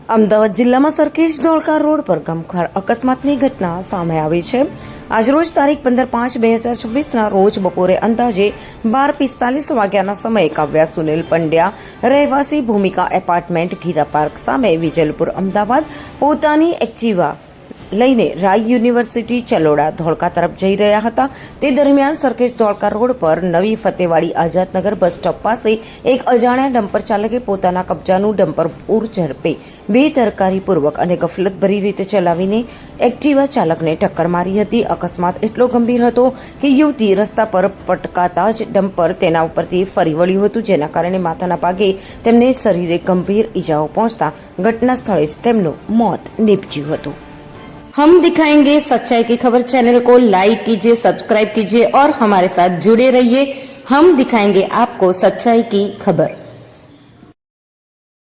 અમદાવાદ જિલ્લામાં સરખેજ ધોળકા રોડ પર ગમખ્વાર અકસ્માતની ઘટના સામે આવી છે। આજરોજ તારીખ 15/5/2026ના રોજ બપોરે અંદાજે 12:45 વાગ્યાના સમયે કાવ્યા સુનિલ પંડ્યા રહેવાસી ભૂમિકા એપાર્ટમેન્ટ ગીરા પાર્ક સામે વિજલપુર અમદાવાદ પોતાની એક્ટિવા લઈને રાય યુનિવર્સિટી ચલોડા ધોળકા તરફ જઈ રહ્યા હતા। તે દરમિયાન સરખેજ ધોળકા રોડ પર નવી ફતેવાડી આઝાદનગર બસ સ્ટોપ પાસે એક અજાણ્યા ડમ્પર ચાલકે પોતાના કબજાનું ડમ્પર પૂર ઝડપે બેદરકારીપૂર્વક અને ગફલતભરી રીતે ચલાવીને એક્ટિવા ચાલકને ટક્કર મારી હતી। અકસ્માત એટલો ગંભીર હતો કે યુવતી રસ્તા પર પટકાતા જ ડમ્પર તેના ઉપરથી ફરી વળ્યું હતું, જેના કારણે માથાના ભાગે તેમને શરીરે ગંભીર ઈજાઓ પહોંચતા ઘટના સ્થળે જ તેમનું મોત નીપજ્યું હતું। हम दिखाएंगे सच्चाई की खबर चैनल को लाइक कीजिए, सब्सक्राइब कीजिए और हमारे साथ जुड़े रहिए। हम दिखाएंगे आपको सच्चाई की खबर।